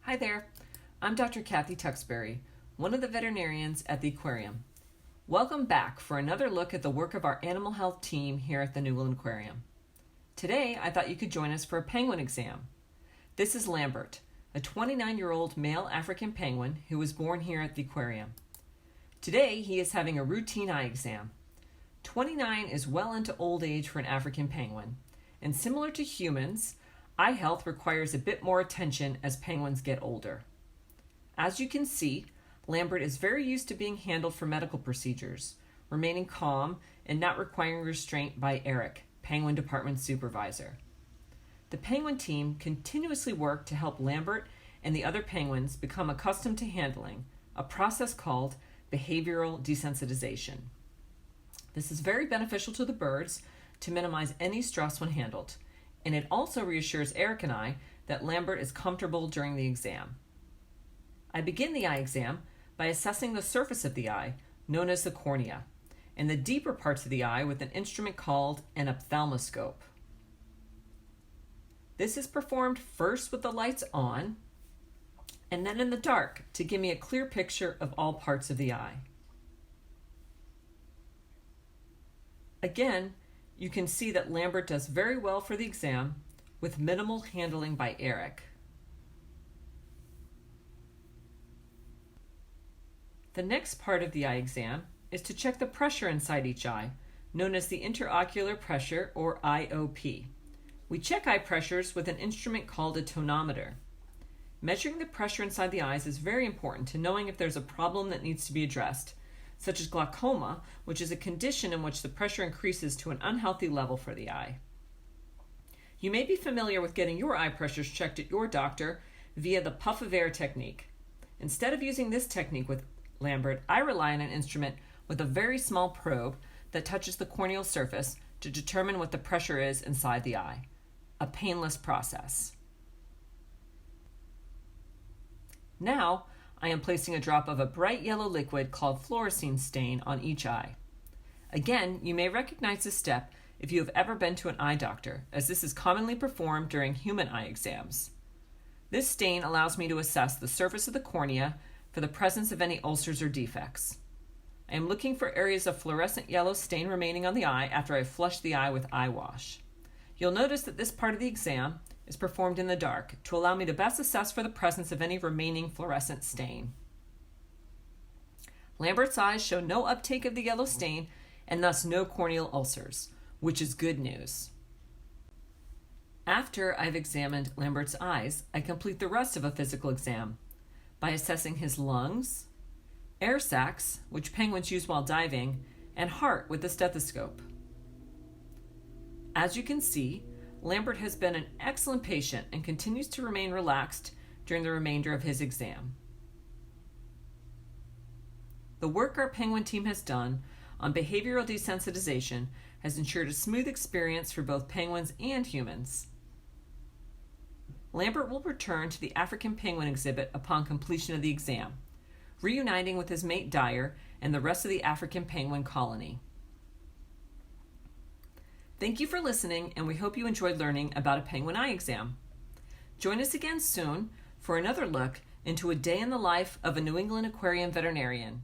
Hi there, I'm Dr. Kathy Tuxbury, one of the veterinarians at the Aquarium. Welcome back for another look at the work of our animal health team here at the New England Aquarium. Today, I thought you could join us for a penguin exam. This is Lambert, a 29-year-old male African penguin who was born here at the Aquarium. Today, he is having a routine eye exam. 29 is well into old age for an African penguin, and similar to humans, eye health requires a bit more attention as penguins get older. As you can see, Lambert is very used to being handled for medical procedures, remaining calm and not requiring restraint by Eric, Penguin Department Supervisor. The penguin team continuously work to help Lambert and the other penguins become accustomed to handling, a process called behavioral desensitization. This is very beneficial to the birds to minimize any stress when handled, and it also reassures Eric and I that Lambert is comfortable during the exam. I begin the eye exam by assessing the surface of the eye, known as the cornea, and the deeper parts of the eye with an instrument called an ophthalmoscope. This is performed first with the lights on, and then in the dark to give me a clear picture of all parts of the eye. Again, you can see that Lambert does very well for the exam with minimal handling by Eric. The next part of the eye exam is to check the pressure inside each eye, known as the interocular pressure or IOP. We check eye pressures with an instrument called a tonometer. Measuring the pressure inside the eyes is very important to knowing if there's a problem that needs to be addressed, such as glaucoma, which is a condition in which the pressure increases to an unhealthy level for the eye. You may be familiar with getting your eye pressures checked at your doctor via the puff of air technique. Instead of using this technique with Lambert, I rely on an instrument with a very small probe that touches the corneal surface to determine what the pressure is inside the eye. A painless process. Now, I am placing a drop of a bright yellow liquid called Fluorescent Stain on each eye. Again, you may recognize this step if you have ever been to an eye doctor, as this is commonly performed during human eye exams. This stain allows me to assess the surface of the cornea for the presence of any ulcers or defects. I am looking for areas of fluorescent yellow stain remaining on the eye after I flush the eye with eye wash. You'll notice that this part of the exam is performed in the dark to allow me to best assess for the presence of any remaining fluorescent stain. Lambert's eyes show no uptake of the yellow stain and thus no corneal ulcers, which is good news. After I've examined Lambert's eyes, I complete the rest of a physical exam by assessing his lungs, air sacs, which penguins use while diving, and heart with the stethoscope. As you can see, Lambert has been an excellent patient and continues to remain relaxed during the remainder of his exam. The work our penguin team has done on behavioral desensitization has ensured a smooth experience for both penguins and humans. Lambert will return to the African penguin exhibit upon completion of the exam, reuniting with his mate Dyer and the rest of the African penguin colony. Thank you for listening, and we hope you enjoyed learning about a penguin eye exam. Join us again soon for another look into a day in the life of a New England Aquarium veterinarian.